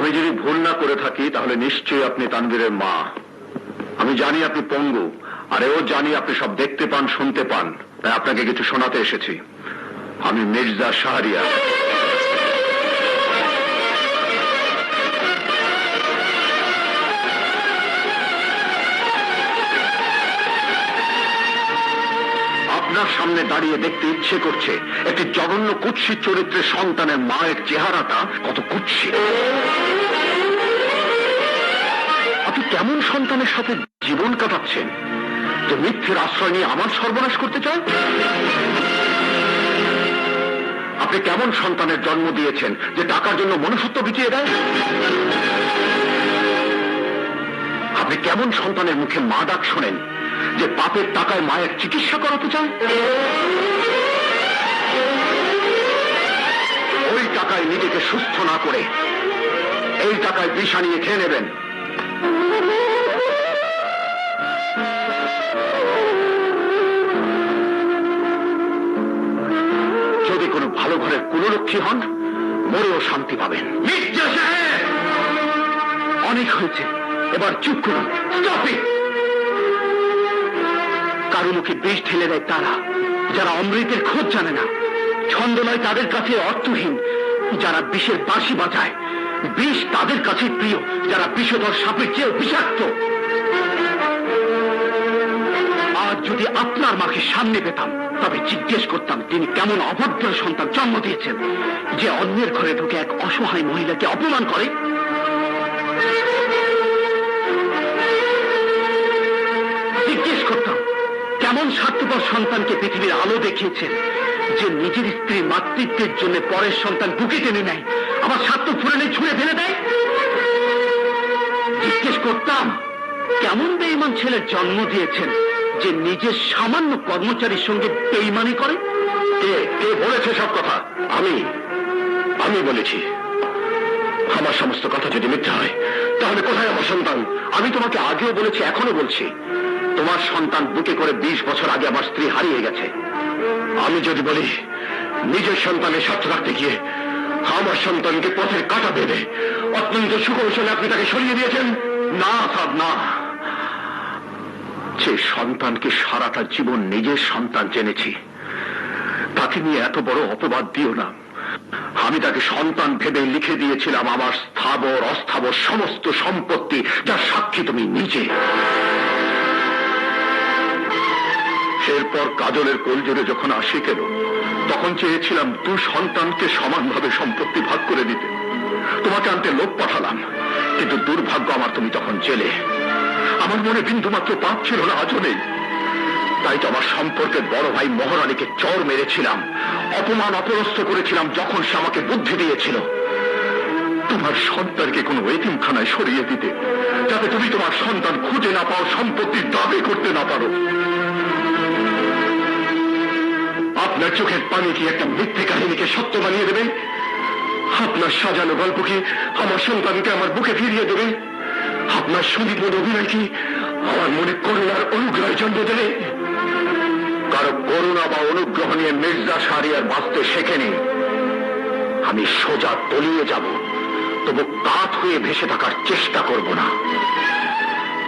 আমি যদি ভুল না করে থাকি তাহলে নিশ্চয়ই আপনি তানভীরের মা। আমি জানি আপনি পঙ্গু, আর এও জানি আপনি সব দেখতে পান, শুনতে পান, তাই আপনাকে কিছু শোনাতে এসেছি। আমি মির্জা শাহরিয়ার। আপনার সামনে দাঁড়িয়ে দেখতে ইচ্ছে করছে একটি জঘন্য কুৎসিত চরিত্রের সন্তানের মায়ের চেহারাটা কত কুৎসিত। আপনি কেমন সন্তানের সাথে জীবন কাটাচ্ছেন যে মিথ্যের আশ্রয় নিয়ে আমার সর্বনাশ করতে চান? আপনি কেমন সন্তানের জন্ম দিয়েছেন যে টাকার জন্য মনুষ্যত্ব বিকিয়ে দেয়? আপনি কেমন সন্তানের মুখে মা ডাক শোনেন যে পাপের টাকায় মায়ের চিকিৎসা করাতে চান? ওই টাকায় নিজেকে সুস্থ না করে এই টাকায় বিষ আনিয়ে খেয়ে নেবেন। যদি কোনো ভালো ঘরের কুললক্ষ্মী হন, মরেও শান্তি পাবেন। মির্জা সাহেব, অনেক হয়েছে, এবার চুপ করুন। Stop it. কারো মুখে বিষ ঢেলে দেয় তারা যারা অমৃতের খোঁজ জানে না। ছন্দ নয় তাদের কাছে অর্থহীন যারা বিষের বাঁশি বাজায়। বিষ তাদের কাছে প্রিয় যারা বিষধর সাপের চেয়েও বিষাক্ত। আজ যদি আপনার মাকে সামনে পেতাম তবে জিজ্ঞেস করতাম তিনি কেমন অভদ্র সন্তান জন্ম দিয়েছেন যে অন্যের ঘরে ঢুকে এক অসহায় মহিলাকে অপমান করে। জিজ্ঞেস করতাম কেমন স্বার্থপর সন্তানকে পৃথিবীর আলো দেখিয়েছেন যে নিজের স্ত্রীর মাতৃত্বের জন্য পরের সন্তান বুকে টেনে নেয়, আবার স্বার্থ ফুরানে ছুঁড়ে ফেলে দেয়। জিজ্ঞেস করতাম কেমন বেঈমান ছেলের জন্ম দিয়েছেন যে নিজের সামান্য কর্মচারীর সঙ্গে বেঈমানি করে। কে বলেছে সব কথা? আমি বলেছি। আমার সমস্ত কথা যদি মিথ্যা হয় তাহলে কোথায় আমার সন্তান? আমি তোমাকে আগেও বলেছি, এখনো বলছি, তোমার সন্তান বুকে করে 20 বছর আগে আমার স্ত্রী হারিয়ে গেছে। আমি যদি বলি নিজের সন্তানের স্বার্থ রাখতে গিয়ে আমার সন্তানকে পথের কাঁটা বেঁধে অত্যন্ত সুকৌশলে আপনি তাকে সরিয়ে দিয়েছেন। না সাদ, না। যে সন্তানকে সারাটা জীবন নিজের সন্তান জেনেছি তাকে নিয়ে এত বড় অপবাদ দিও না। আমি তাকে সন্তান ভেবে লিখে দিয়েছিলাম আমার স্থাবর অস্থাবর সমস্ত সম্পত্তি, যার সাক্ষী তুমি নিজে। এরপর কাজলের কোলজোরে যখন আশিক এলো তখন চেয়েছিলাম 2 সন্তানকে সমানভাবে সম্পত্তি ভাগ করে দিতে। তোমাকে আনতে লোক পাঠালাম, কিন্তু দুর্ভাগ্য আমার তুমি তখন জেলে। আমার মনে বিন্দুমাত্র পাপ ছিল না, আজও নেই। তাই তো আমার সম্পর্কের বড় ভাই মহারানীকে চর মেরেছিলাম, অপমান অপদস্থ করেছিলাম যখন সে আমাকে বুদ্ধি দিয়েছিল তোমার সন্তানকে কোনো এতিমখানায় সরিয়ে দিতে, যাতে তুমি তোমার সন্তান খুঁজে না পাও, সম্পত্তির দাবি করতে না পারো। আপনার চোখের পানি কি একটা মিথ্যে কাহিনীকে সত্য বানিয়ে দেবে? আপনার সাজানো গল্প কি আমার সন্তানকে আমার বুকে ফিরিয়ে দেবে? আপনার সুনিপুণ অভিনয় কি আমার মনে করুণার অনুগ্রহ জন্ম দেবে? কারো করুণা বা অনুগ্রহ নিয়ে মির্জা শাহরিয়ার বাঁচতে শেখেনি। আমি সোজা তলিয়ে যাব, তবু কাঠ হয়ে ভেসে থাকার চেষ্টা করব না।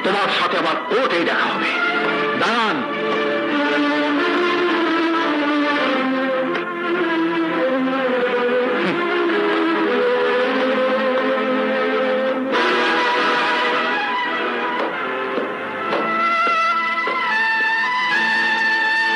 তোমার সাথে আমার কোর্টেই দেখা হবে। দাঁড়ান।